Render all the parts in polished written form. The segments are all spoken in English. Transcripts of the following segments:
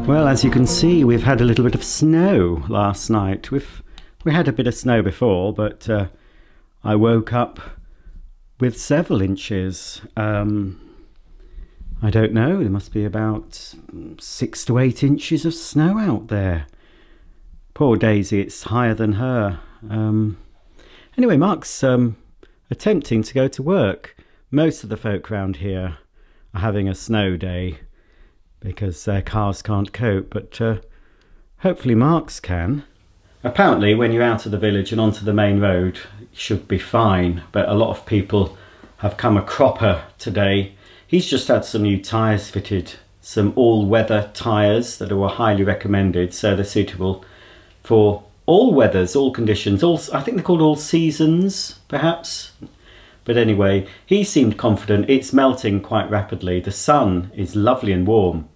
Well, as you can see, we've had a little bit of snow last night. We had a bit of snow before, but I woke up with several inches. I don't know, there must be about 6 to 8 inches of snow out there. Poor Daisy, it's higher than her. Anyway, Mark's attempting to go to work. Most of the folk around here are having a snow day because their cars can't cope, but hopefully Mark's can. Apparently when you're out of the village and onto the main road it should be fine, but a lot of people have come a cropper today. He's just had some new tyres fitted, some all-weather tyres that are highly recommended, so they're suitable for all weathers, all conditions, I think they're called all seasons perhaps. But anyway, he seemed confident. It's melting quite rapidly. The sun is lovely and warm.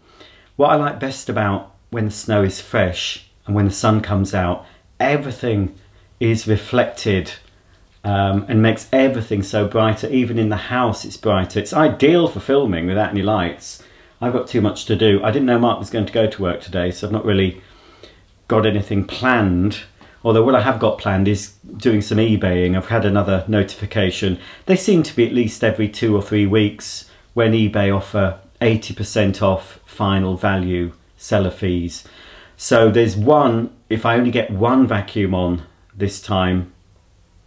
What I like best about when the snow is fresh and when the sun comes out, everything is reflected and makes everything so brighter. Even in the house it's brighter. It's ideal for filming without any lights. I've got too much to do. I didn't know Mark was going to go to work today, so I've not really got anything planned. Although what I have got planned is doing some eBaying. I've had another notification. They seem to be at least every 2 or 3 weeks when eBay offer 80% off final value seller fees. So there's one, if I only get one vacuum on this time,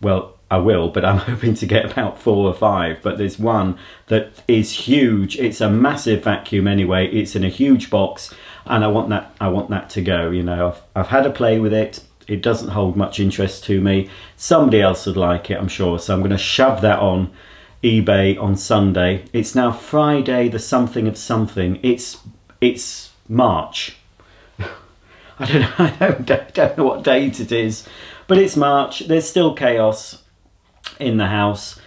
well, I will, but I'm hoping to get about 4 or 5. But there's one that is huge. It's a massive vacuum anyway. It's in a huge box and I want that to go. You know, I've had a play with it. It doesn't hold much interest to me. Somebody else would like it, I'm sure. So I'm going to shove that on eBay on Sunday. It's now Friday, the something of something. It's March. I don't know what date it is, but it's March. There's still chaos in the house,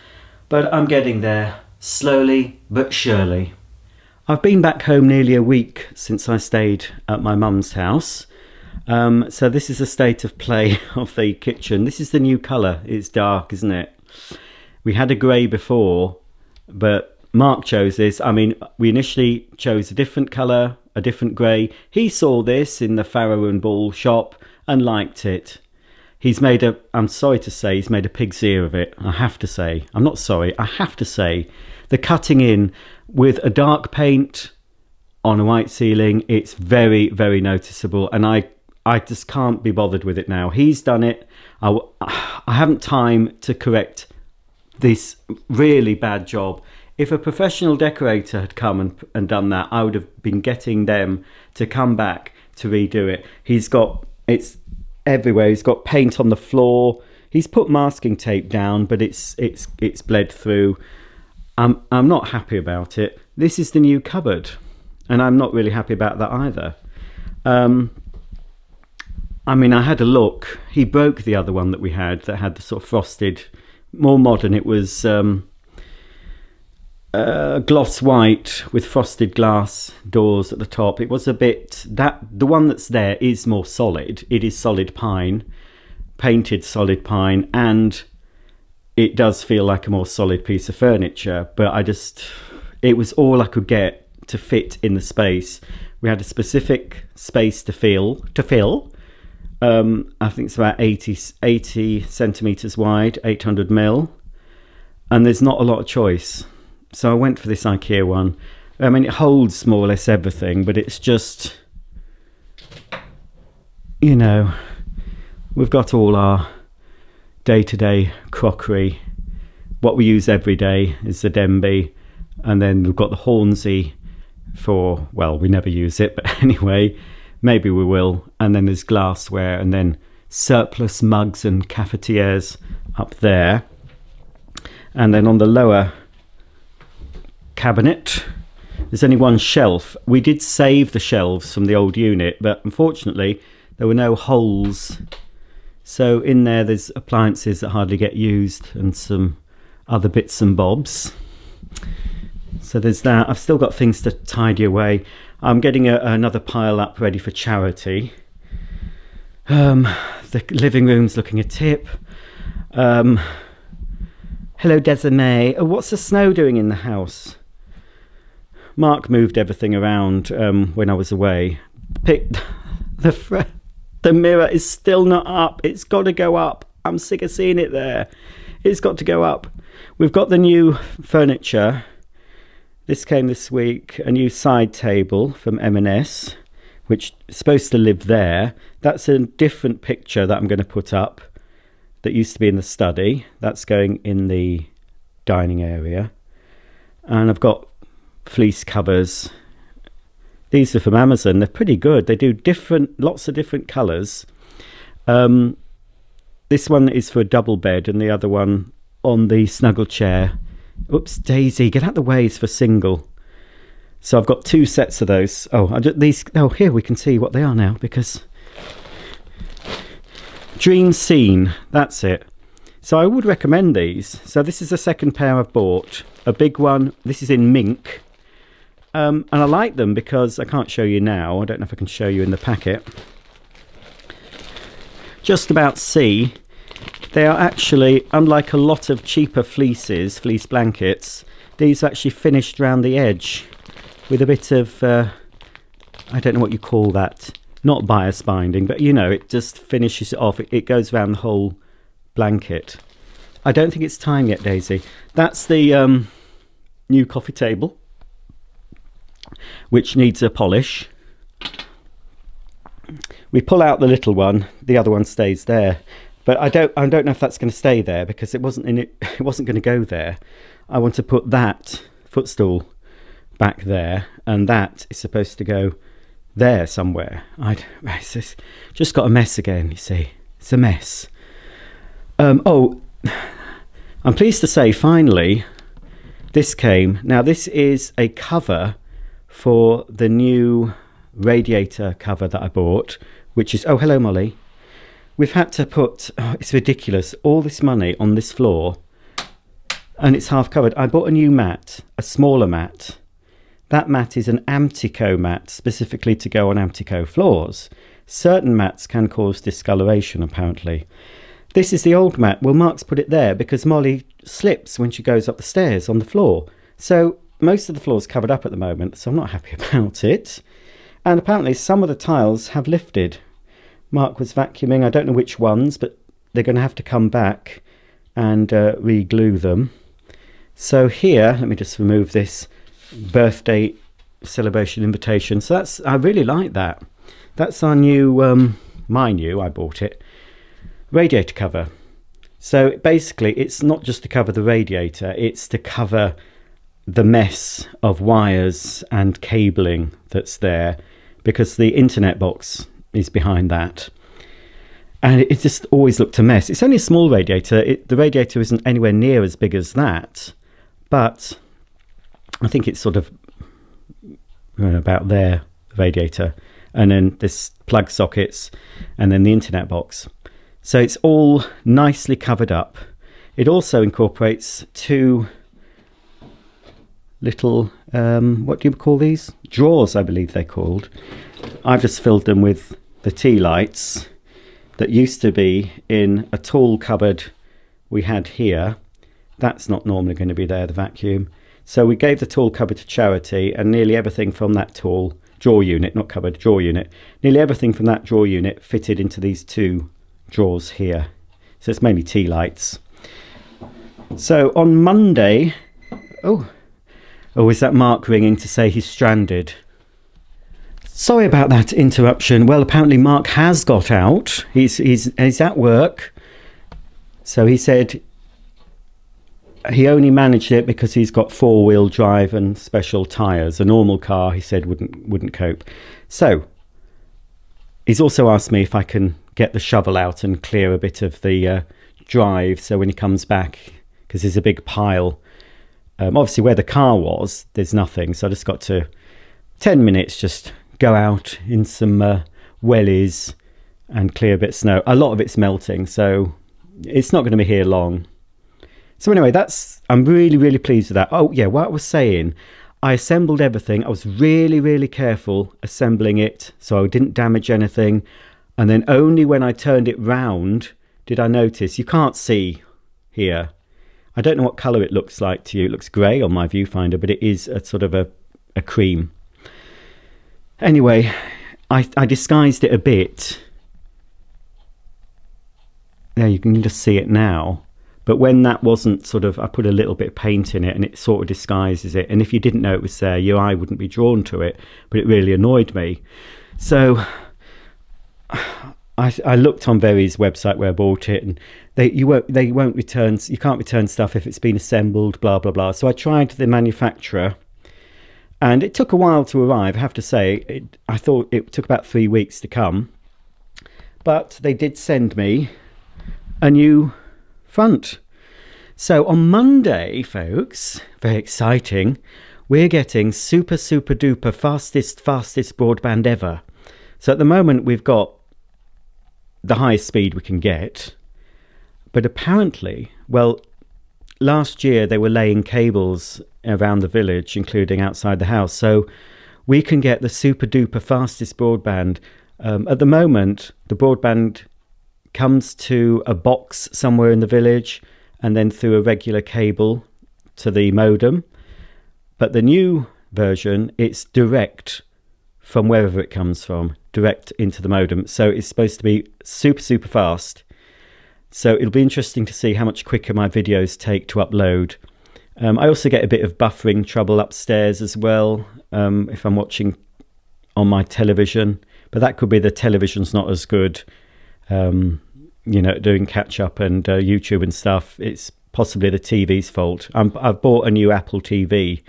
but I'm getting there slowly but surely. I've been back home nearly a week since I stayed at my mum's house. So this is a state of play of the kitchen. This is the new colour. It's dark, isn't it? We had a grey before, but Mark chose this. I mean, we initially chose a different colour, a different grey. He saw this in the Farrow and Ball shop and liked it. He's made a, I'm sorry to say, he's made a pig's ear of it. I have to say, I'm not sorry, I have to say, the cutting in with a dark paint on a white ceiling, it's very, very noticeable. And I I just can't be bothered with it now. He's done it. I haven't time to correct this really bad job. If a professional decorator had come and done that, I would have been getting them to come back to redo it. It's everywhere. He's got paint on the floor. He's put masking tape down, but it's bled through. I'm not happy about it. This is the new cupboard, and I'm not really happy about that either. I mean, I had a look. He broke the other one that we had that had the sort of frosted, more modern. It was gloss white with frosted glass doors at the top. It was a bit, the one that's there is more solid. It is solid pine, painted solid pine, and it does feel like a more solid piece of furniture, but it was all I could get to fit in the space. We had a specific space to fill. I think it's about 80 centimeters wide, 800 mil, and there's not a lot of choice. So I went for this IKEA one. I mean, it holds more or less everything, but it's just, you know, we've got all our day-to-day crockery. What we use every day is the Denby, and then we've got the Hornsey for, well, we never use it, but anyway, maybe we will. And then there's glassware, and then surplus mugs and cafetières up there. And then on the lower cabinet, there's only one shelf. We did save the shelves from the old unit, but unfortunately there were no holes. So in there's appliances that hardly get used and some other bits and bobs. So there's that. I've still got things to tidy away. I'm getting another pile up ready for charity. The living room's looking a tip. Hello, Desiree. Oh, what's the snow doing in the house? Mark moved everything around when I was away. The mirror is still not up. It's got to go up. I'm sick of seeing it there. It's got to go up. We've got the new furniture. This came this week, a new side table from M&S, which is supposed to live there. That's a different picture that I'm going to put up that used to be in the study. That's going in the dining area. And I've got fleece covers. These are from Amazon. They're pretty good. They do lots of different colours. This one is for a double bed, and the other one on the snuggle chair. Oops, Daisy, get out the way, is for single. So I've got two sets of those. Oh, here we can see what they are now, because Dream Scene, that's it. So I would recommend these. So this is the second pair I've bought, a big one. This is in mink, and I like them because I can't show you now. I don't know if I can show you in the packet. Just about see. They are actually, unlike a lot of cheaper fleece blankets, these are actually finished around the edge with a bit of, I don't know what you call that, not bias binding, but you know, it just finishes it off. It goes around the whole blanket. I don't think it's time yet, Daisy. That's the new coffee table, which needs a polish. We pull out the little one, the other one stays there. But I don't know if that's going to stay there, because it wasn't going to go there. I want to put that footstool back there, and that is supposed to go there somewhere. It's just got a mess again, you see. It's a mess. Oh, I'm pleased to say, finally, this came. Now, this is a cover for the new radiator cover that I bought, which is, oh, hello, Molly. We've had to put, it's ridiculous, all this money on this floor, and it's half covered. I bought a new mat, a smaller mat. That mat is an Amtico mat, specifically to go on Amtico floors. Certain mats can cause discoloration, apparently. This is the old mat. Well, Mark's put it there because Molly slips when she goes up the stairs on the floor. So most of the floor's covered up at the moment, so I'm not happy about it. And apparently some of the tiles have lifted. Mark was vacuuming, I don't know which ones, but they're going to have to come back and re-glue them. So here, let me just remove this birthday celebration invitation. So I really like that. That's our new my new, I bought it, radiator cover. So basically it's not just to cover the radiator, it's to cover the mess of wires and cabling that's there, because the internet box is behind that. And it just always looked a mess. It's only a small radiator. The radiator isn't anywhere near as big as that, but I think it's sort of about there, the radiator, and then this plug sockets, and then the internet box. So it's all nicely covered up. It also incorporates two little, what do you call these? Drawers, I believe they're called. I've just filled them with the tea lights that used to be in a tall cupboard we had here. That's not normally going to be there, the vacuum. So we gave the tall cupboard to charity, and nearly everything from that tall drawer unit, not cupboard, drawer unit, nearly everything from that drawer unit fitted into these two drawers here. So it's mainly tea lights. So on Monday, oh, is that Mark ringing to say he's stranded? Sorry about that interruption. Well, apparently Mark has got out. He's at work. So he said he only managed it because he's got four-wheel drive and special tyres. A normal car, he said, wouldn't cope. So he's also asked me if I can get the shovel out and clear a bit of the drive, so when he comes back, because there's a big pile. Obviously where the car was, there's nothing, so I just got to 10 minutes just go out in some wellies and clear a bit of snow. A lot of it's melting, so it's not going to be here long. So anyway, I'm really pleased with that. Oh yeah, what I was saying, I assembled everything. I was really careful assembling it so I didn't damage anything, and then only when I turned it round did I notice, you can't see here, I don't know what colour it looks like to you. It looks grey on my viewfinder, but it is a sort of a cream. Anyway, I disguised it a bit. There, you can just see it now. But when that wasn't sort of, I put a little bit of paint in it and it sort of disguises it. And if you didn't know it was there, your eye wouldn't be drawn to it. But it really annoyed me. So I looked on Very's website where I bought it, and you won't return, you can't return stuff if it's been assembled, blah blah blah. So I tried the manufacturer, and it took a while to arrive. I have to say, I thought it took about 3 weeks to come, but they did send me a new front. So on Monday, folks, very exciting, we're getting super duper fastest broadband ever. So at the moment we've got the highest speed we can get, but apparently, well, last year they were laying cables around the village, including outside the house, so we can get the super duper fastest broadband. At the moment the broadband comes to a box somewhere in the village and then through a regular cable to the modem, but the new version, it's direct from wherever it comes from, direct into the modem. So it's supposed to be super fast. So it'll be interesting to see how much quicker my videos take to upload. I also get a bit of buffering trouble upstairs as well, if I'm watching on my television, but that could be the television's not as good, you know, doing catch up and YouTube and stuff. It's possibly the TV's fault. I've bought a new Apple TV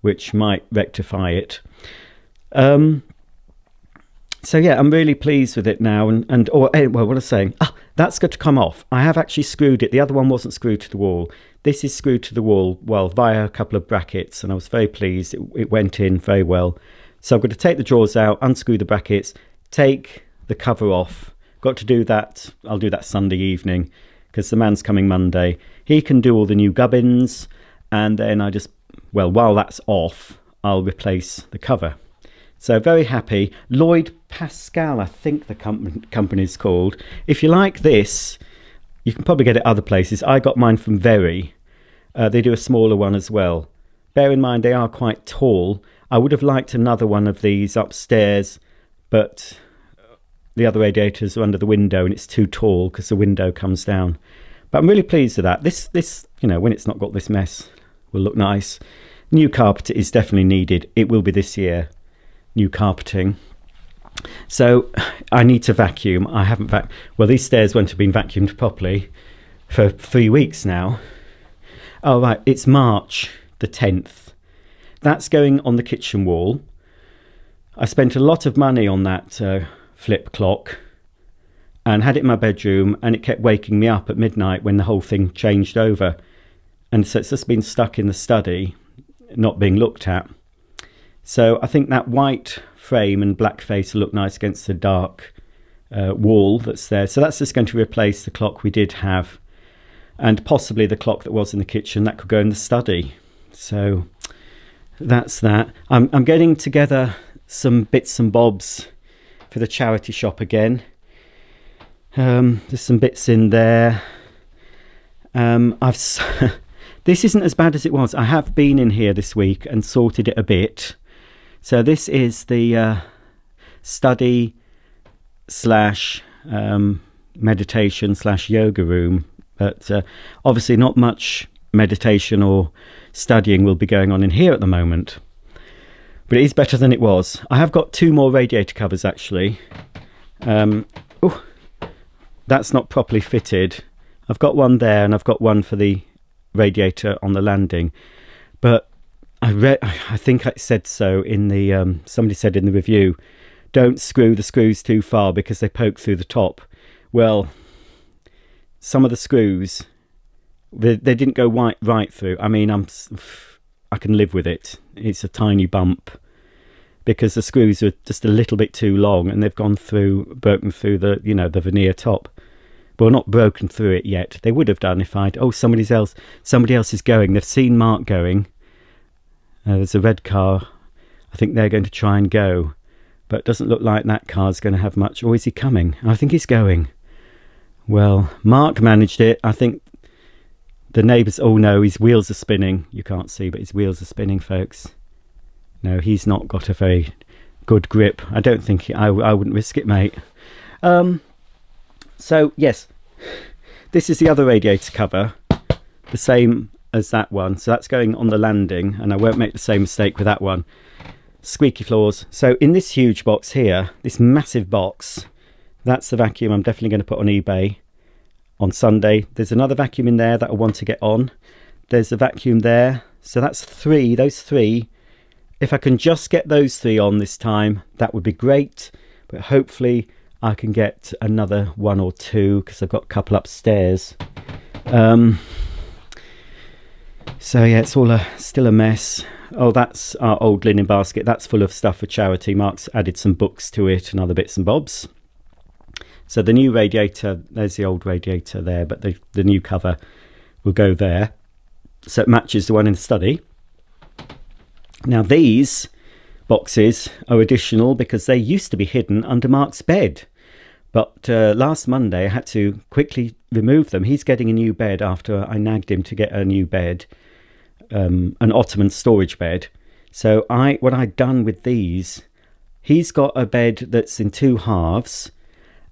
which might rectify it. So yeah, I'm really pleased with it now, well, what I was saying, that's got to come off. I have actually screwed it. The other one wasn't screwed to the wall. This is screwed to the wall, well, via a couple of brackets, and I was very pleased. It went in very well. So I've got to take the drawers out, unscrew the brackets, take the cover off. Got to do that. I'll do that Sunday evening, because the man's coming Monday. He can do all the new gubbins, and then I just, well, while that's off, I'll replace the cover. So very happy. Lloyd Pascal, I think the company's called. If you like this, you can probably get it other places. I got mine from Very. They do a smaller one as well. Bear in mind, they are quite tall. I would have liked another one of these upstairs, but the other radiators are under the window and it's too tall because the window comes down. But I'm really pleased with that. This, you know, when it's not got this mess, will look nice. New carpet is definitely needed. It will be this year. New carpeting. So I need to vacuum. I haven't well, these stairs won't have been vacuumed properly for 3 weeks now. Oh right, it's March the 10th. That's going on the kitchen wall. I spent a lot of money on that flip clock and had it in my bedroom, and it kept waking me up at midnight when the whole thing changed over. And so it's just been stuck in the study, not being looked at. So I think that white frame and black face will look nice against the dark wall that's there. So that's just going to replace the clock we did have, and possibly the clock that was in the kitchen. That could go in the study. So that's that. I'm getting together some bits and bobs for the charity shop again. There's some bits in there. This isn't as bad as it was. I have been in here this week and sorted it a bit. So this is the study slash meditation slash yoga room, but obviously not much meditation or studying will be going on in here at the moment, but it is better than it was. I have got 2 more radiator covers actually. Oh, that's not properly fitted. I've got one there and I've got one for the radiator on the landing, but I think I said so in the somebody said in the review, don't screw the screws too far because they poke through the top. Well, some of the screws, they didn't go right through. I mean, I can live with it. It's a tiny bump because the screws are just a little bit too long and they've broken through the, you know, the veneer top. Well, not broken through it yet. They would have done if somebody else is going. They've seen Mark going. There's a red car. I think they're going to try and go, but it doesn't look like that car's going to have much. Or is he coming? I think he's going. Well, Mark managed it. I think the neighbours, oh no, his wheels are spinning. You can't see, but his wheels are spinning, folks. No, he's not got a very good grip. I don't think I wouldn't risk it, mate. So yes, this is the other radiator cover, the same as that one. So that's going on the landing, and I won't make the same mistake with that one. Squeaky floors. So in this huge box here, this massive box, that's the vacuum I'm definitely going to put on eBay on Sunday. There's another vacuum in there that I want to get on. There's a vacuum there. So that's 3, those 3. If I can just get those 3 on this time, that would be great. But hopefully I can get another 1 or 2 because I've got a couple upstairs. So yeah, it's all still a mess. Oh, that's our old linen basket. That's full of stuff for charity. Mark's added some books to it and other bits and bobs. So the new radiator, there's the old radiator there, but the new cover will go there. So it matches the one in the study. Now these boxes are additional because they used to be hidden under Mark's bed. But last Monday I had to quickly remove them. He's getting a new bed after I nagged him to get a new bed, an ottoman storage bed. So what I'd done with these, he's got a bed that's in 2 halves,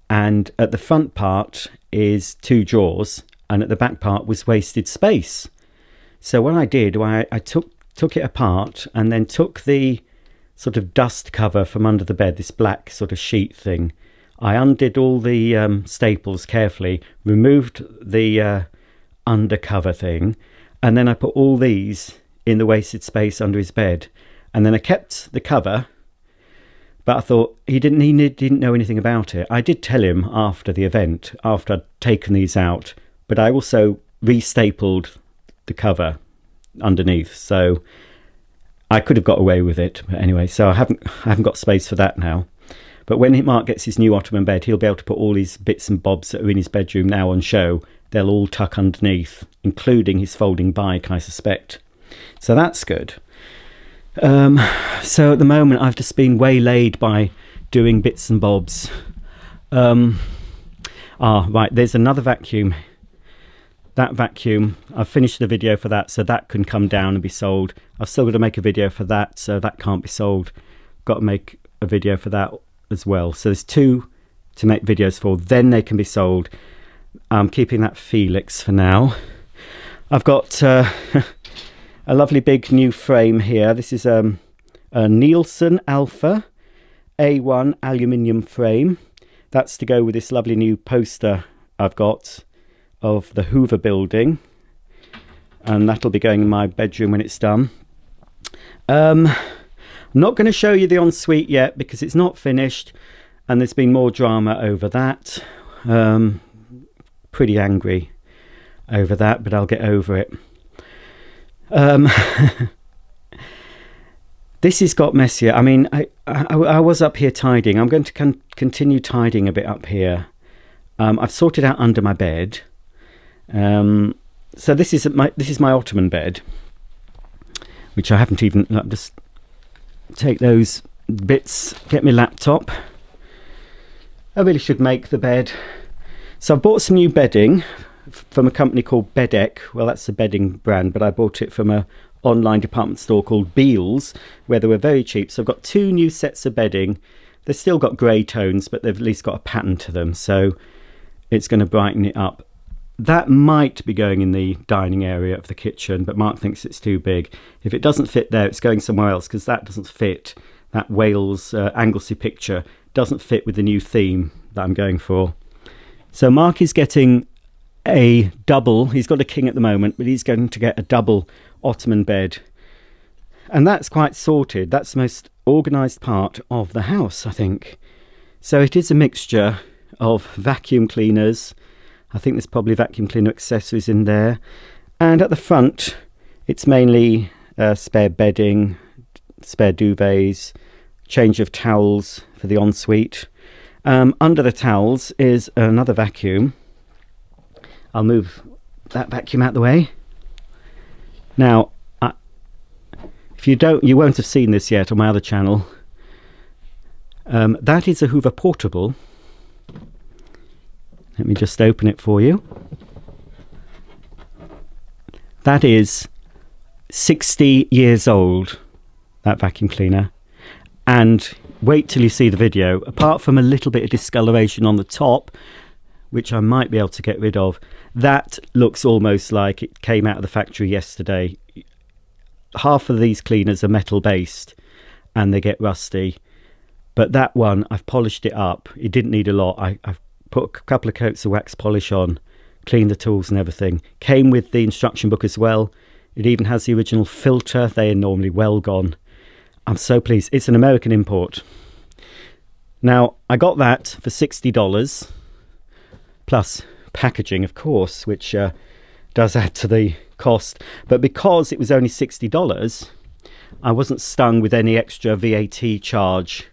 and at the front part is 2 drawers, and at the back part was wasted space. So what I did, I took it apart and then took the sort of dust cover from under the bed, this black sort of sheet thing. I undid all the staples carefully, removed the undercover thing, and then I put all these in the wasted space under his bed. And then I kept the cover, but I thought he didn't know anything about it. I did tell him after the event, after I'd taken these out, but I also restapled the cover underneath, so I could have got away with it. But anyway, so I haven't got space for that now. But when Mark gets his new ottoman bed, he'll be able to put all these bits and bobs that are in his bedroom now on show. They'll all tuck underneath, including his folding bike, I suspect. So that's good. So at the moment, I've just been waylaid by doing bits and bobs. Right, there's another vacuum. That vacuum, I've finished the video for that, so that can come down and be sold. I've still got to make a video for that, so that can't be sold. Got to make a video for that as well. So there's 2 to make videos for, then they can be sold. I'm keeping that Felix for now. I've got a lovely big new frame here. This is a Nielsen Alpha A1 aluminium frame. That's to go with this lovely new poster I've got of the Hoover building, and that'll be going in my bedroom when it's done. I'm not going to show you the ensuite yet because it's not finished, and there's been more drama over that. Pretty angry over that, but I'll get over it. This has got messier. I mean, I was up here tidying. I'm going to continue tidying a bit up here. I've sorted out under my bed. So this is my ottoman bed, which I haven't even. Just take those bits. Get my laptop. I really should make the bed. So I've bought some new bedding from a company called Bedeck. Well, that's a bedding brand, but I bought it from a online department store called Beals, where they were very cheap. So I've got 2 new sets of bedding. They've still got grey tones, but they've at least got a pattern to them, so it's going to brighten it up. That might be going in the dining area of the kitchen, but Mark thinks it's too big. If it doesn't fit there, it's going somewhere else, because that doesn't fit. That Wales Anglesey picture doesn't fit with the new theme that I'm going for. So Mark is getting a double. He's got a king at the moment, but he's going to get a double ottoman bed, and that's quite sorted. That's the most organised part of the house, I think. So it is a mixture of vacuum cleaners. I think there's probably vacuum cleaner accessories in there, and at the front it's mainly spare bedding, spare duvets, change of towels for the ensuite. Under the towels is another vacuum. I'll move that vacuum out the way. Now, if you won't have seen this yet on my other channel. That is a Hoover Portable. Let me just open it for you. That is 60 years old, that vacuum cleaner. And wait till you see the video. Apart from a little bit of discoloration on the top, which I might be able to get rid of, that looks almost like it came out of the factory yesterday. Half of these cleaners are metal based and they get rusty, but that one, I've polished it up. It didn't need a lot. I've put a couple of coats of wax polish on, cleaned the tools and everything. Came with the instruction book as well. It even has the original filter. They are normally well gone. I'm so pleased. It's an American import. Now, I got that for $60 plus packaging, of course, which does add to the cost. But because it was only $60, I wasn't stung with any extra VAT charge.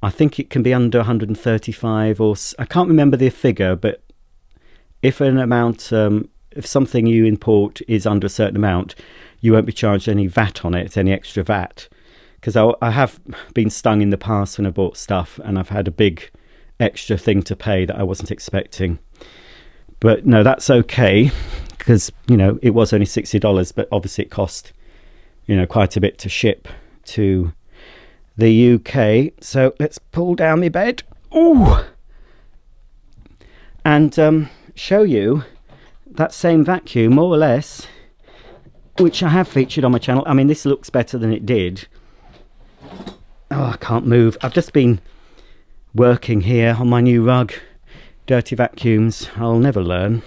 I think it can be under 135, or I can't remember the figure, but if an amount, if something you import is under a certain amount, you won't be charged any VAT on it, any extra VAT. Because I have been stung in the past when I bought stuff, and I've had a big extra thing to pay that I wasn't expecting. But no, that's okay, because, you know, it was only $60, but obviously it cost, you know, quite a bit to ship to the UK. So let's pull down my bed. Ooh! And show you that same vacuum, more or less, which I have featured on my channel. I mean, this looks better than it did. Oh, I can't move. I've just been working here on my new rug. Dirty vacuums. I'll never learn.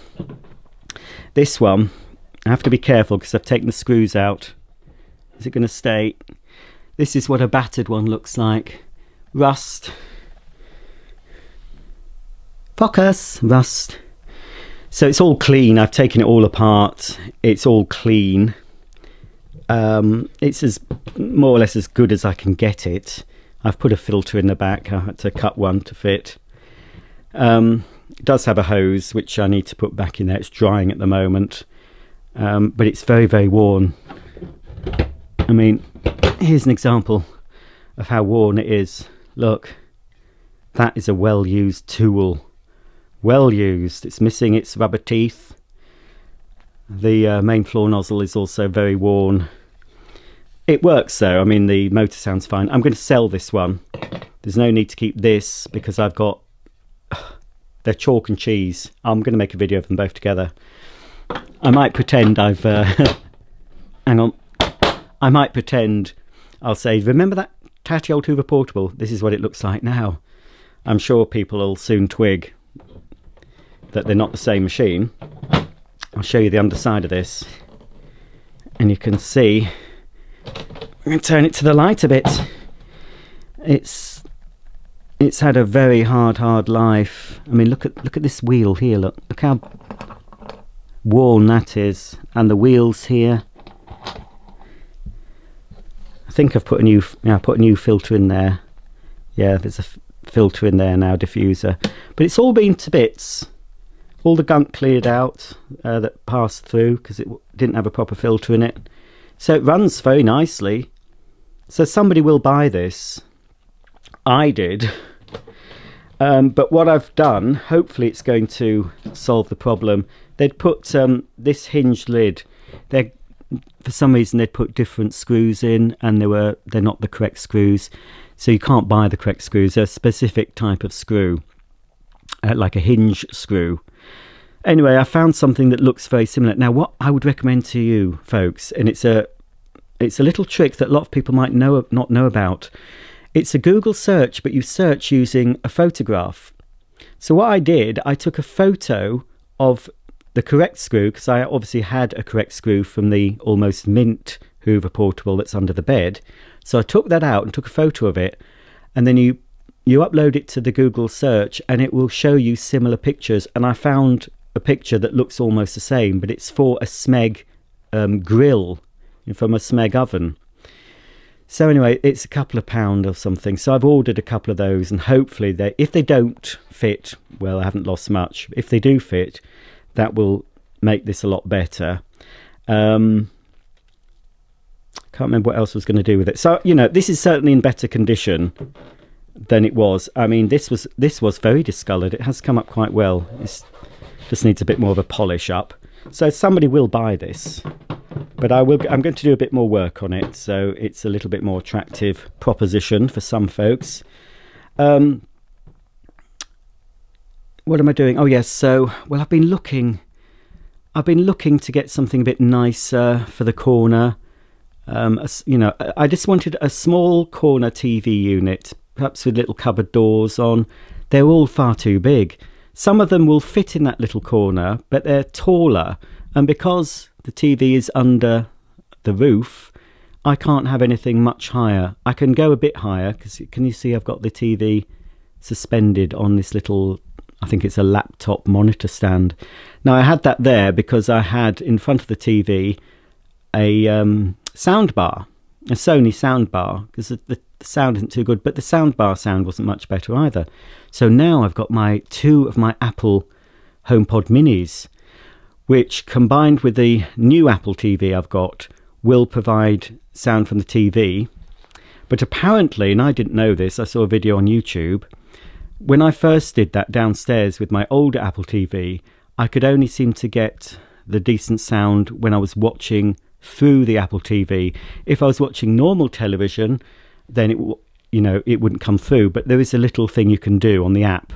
This one, I have to be careful because I've taken the screws out. Is it going to stay? This is what a battered one looks like. Rust. Focus. Rust. So it's all clean. I've taken it all apart. It's all clean. It's more or less as good as I can get it. I've put a filter in the back. I had to cut one to fit. It does have a hose which I need to put back in there. It's drying at the moment, but it's very, very worn. I mean, here's an example of how worn it is. Look, that is a well-used tool. Well used. It's missing its rubber teeth. The main floor nozzle is also very worn. It works though. I mean, the motor sounds fine. I'm going to sell this one. There's no need to keep this because I've got... they're chalk and cheese. I'm going to make a video of them both together. I might pretend I've... hang on. I might pretend I'll say, remember that tatty old Hoover Portable. This is what it looks like now. I'm sure people will soon twig that they're not the same machine. I'll show you the underside of this, and you can see. I'm going to turn it to the light a bit. It's had a very hard life. I mean, look at this wheel here. Look how worn that is, and the wheels here. I think I've put a new filter in there. Yeah, there's a filter in there now, diffuser. But it's all been to bits. All the gunk cleared out that passed through because it didn't have a proper filter in it. So it runs very nicely. So somebody will buy this. I did. But what I've done, hopefully it's going to solve the problem. They'd put this hinged lid. For some reason they'd put different screws in, and they're not the correct screws. So you can't buy the correct screws. They're a specific type of screw, like a hinge screw. Anyway, I found something that looks very similar. Now, what I would recommend to you folks, and it's a little trick that a lot of people might not know about. It's a Google search, but you search using a photograph. So what I did, I took a photo of the correct screw, because I obviously had a correct screw from the almost mint Hoover Portable that's under the bed. So I took that out and took a photo of it, and then you upload it to the Google search and it will show you similar pictures. And I found a picture that looks almost the same, but it's for a Smeg grill from a Smeg oven. So anyway, it's a couple of £1 or something. So I've ordered a couple of those, and hopefully if they don't fit, well, I haven't lost much. If they do fit, that will make this a lot better. Can't remember what else I was going to do with it. So, you know, this is certainly in better condition than it was. I mean, this was very discoloured. It has come up quite well. It just needs a bit more of a polish up. So somebody will buy this, but I'm going to do a bit more work on it, so it's a little bit more attractive proposition for some folks. What am I doing? Oh yes, so well, I've been looking to get something a bit nicer for the corner. You know, I just wanted a small corner TV unit, perhaps with little cupboard doors on. They're all far too big. Some of them will fit in that little corner, but they're taller, and because the TV is under the roof, I can't have anything much higher. I can go a bit higher, because can you see I've got the TV suspended on this little, I think it's a laptop monitor stand. Now I had that there because I had in front of the TV a sound bar, a Sony sound bar, because the sound isn't too good, but the sound bar sound wasn't much better either. So now I've got two of my Apple HomePod minis, which combined with the new Apple TV I've got will provide sound from the TV. But apparently, and I didn't know this, I saw a video on YouTube, when I first did that downstairs with my older Apple TV, I could only seem to get the decent sound when I was watching through the Apple TV. If I was watching normal television, then it wouldn't come through. But there is a little thing you can do on the app.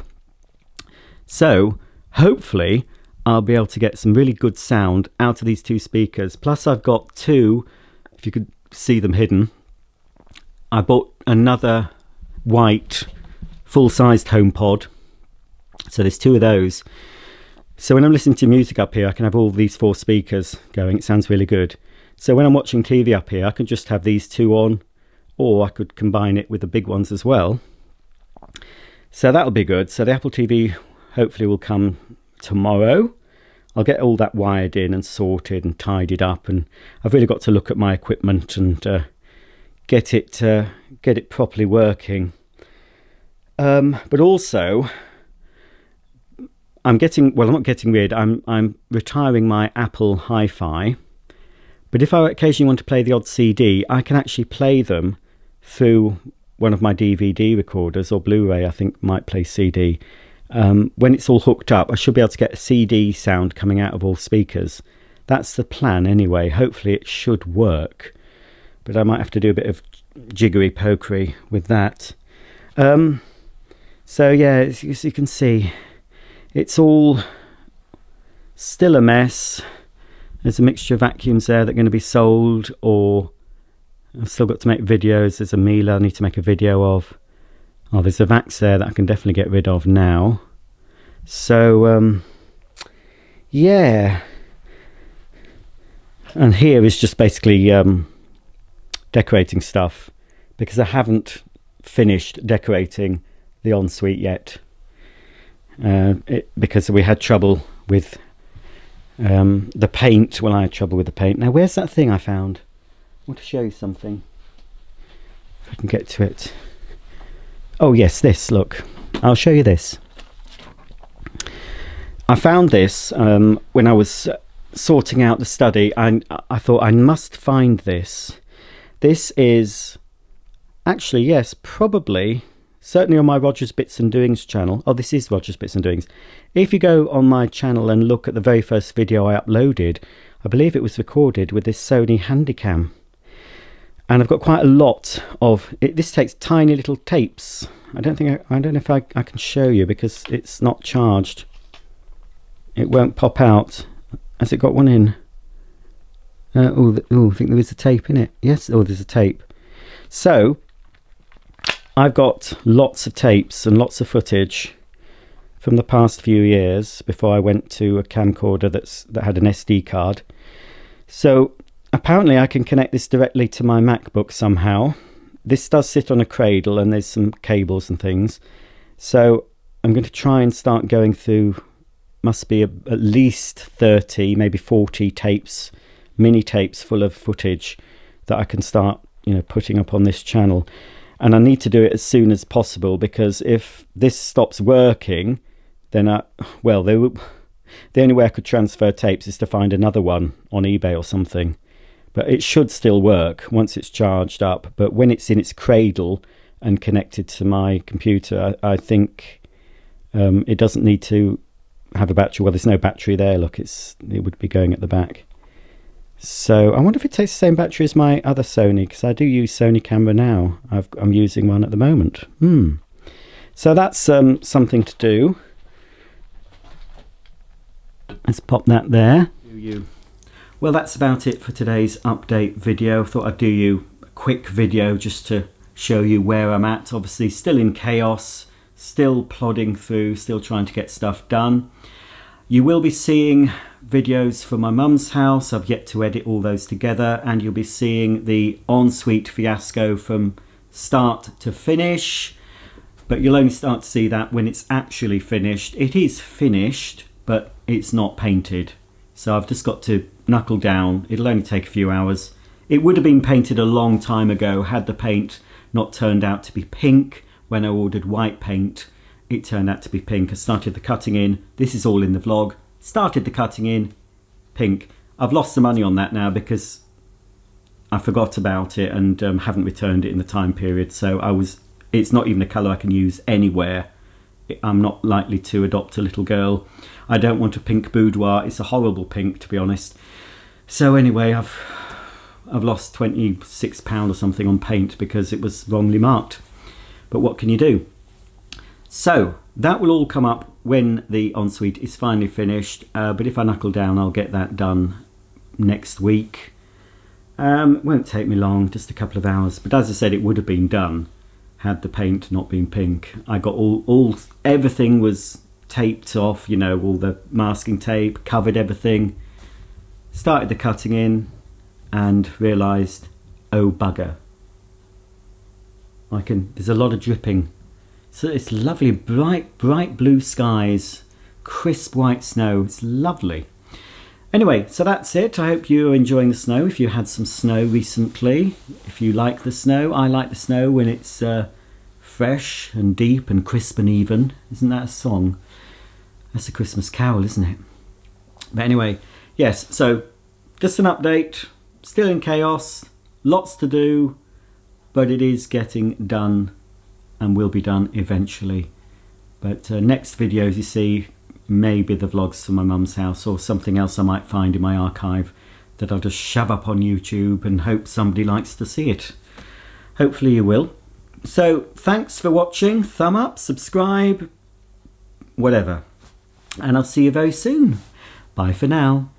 So hopefully I'll be able to get some really good sound out of these two speakers. Plus I've got two, if you could see them hidden, I bought another white full-sized HomePod. So there's two of those. So when I'm listening to music up here, I can have all these 4 speakers going. It sounds really good. So when I'm watching TV up here, I can just have these 2 on, or I could combine it with the big ones as well. So that'll be good. So the Apple TV hopefully will come tomorrow. I'll get all that wired in and sorted and tidied up, and I've really got to look at my equipment and get it properly working. But also, I'm not getting rid. I'm retiring my Apple Hi-Fi. But if I occasionally want to play the odd CD, I can actually play them through one of my DVD recorders, or Blu-ray I think might play CD. When it's all hooked up, I should be able to get a CD sound coming out of all speakers. That's the plan anyway. Hopefully it should work. But I might have to do a bit of jiggery-pokery with that. So yeah, as you can see, it's all still a mess. There's a mixture of vacuums there that are going to be sold or I've still got to make videos. There's a Mila I need to make a video of. Oh, there's a Vax there that I can definitely get rid of now. So, yeah. And here is just basically decorating stuff, because I haven't finished decorating the ensuite yet. Because we had trouble with the paint. Well, I had trouble with the paint. Now, where's that thing I found? I want to show you something. If I can get to it. Oh yes, this, look. I'll show you this. I found this when I was sorting out the study. I thought I must find this. This is actually, yes, probably, certainly on my Roger's Bits and Doings channel. Oh, this is Roger's Bits and Doings. If you go on my channel and look at the very first video I uploaded, I believe it was recorded with this Sony Handycam. And I've got quite a lot of it. This takes tiny little tapes. I don't know if I can show you because it's not charged. It won't pop out. Has it got one in? Oh, I think there is a tape in it. Yes, oh, there's a tape. So I've got lots of tapes and lots of footage from the past few years before I went to a camcorder that had an SD card. So apparently I can connect this directly to my MacBook somehow. This does sit on a cradle and there's some cables and things. So I'm going to try and start going through, must be at least 30, maybe 40 tapes, mini tapes full of footage that I can start, putting up on this channel. And I need to do it as soon as possible, because if this stops working, then the only way I could transfer tapes is to find another one on eBay or something. But it should still work once it's charged up. But when it's in its cradle and connected to my computer, I think it doesn't need to have a battery. Well, there's no battery there. Look, it would be going at the back. So I wonder if it takes the same battery as my other Sony, because I do use Sony camera now. I'm using one at the moment. So that's something to do. Let's pop that there. Well, that's about it for today's update video. I thought I'd do you a quick video just to show you where I'm at. Obviously still in chaos, still plodding through, still trying to get stuff done. You will be seeing videos from my mum's house. I've yet to edit all those together, and you'll be seeing the ensuite fiasco from start to finish. But you'll only start to see that when it's actually finished. It is finished, but it's not painted. So I've just got to knuckle down. It'll only take a few hours. It would have been painted a long time ago had the paint not turned out to be pink. When I ordered white paint, it turned out to be pink. I started the cutting in. This is all in the vlog. Started the cutting in, pink. I've lost the money on that now because I forgot about it and haven't returned it in the time period. So it's not even a colour I can use anywhere. I'm not likely to adopt a little girl. I don't want a pink boudoir. It's a horrible pink, to be honest. So anyway, I've lost £26 or something on paint because it was wrongly marked. But what can you do? So that will all come up when the ensuite is finally finished. But if I knuckle down, I'll get that done next week. It won't take me long, just a couple of hours. But as I said, it would have been done had the paint not been pink. I got everything was taped off, all the masking tape, covered everything. Started the cutting in and realised, oh bugger. There's a lot of dripping. So it's lovely, bright blue skies, crisp white snow. It's lovely. Anyway, so that's it. I hope you're enjoying the snow. If you had some snow recently, if you like the snow, I like the snow when it's fresh and deep and crisp and even. Isn't that a song? That's a Christmas carol, isn't it? But anyway, yes, so just an update. Still in chaos, lots to do, but it is getting done and will be done eventually. But next videos, you see, maybe the vlogs from my mum's house or something else I might find in my archive that I'll just shove up on YouTube and hope somebody likes to see it. Hopefully you will. So thanks for watching. Thumb up, subscribe, whatever. And I'll see you very soon. Bye for now.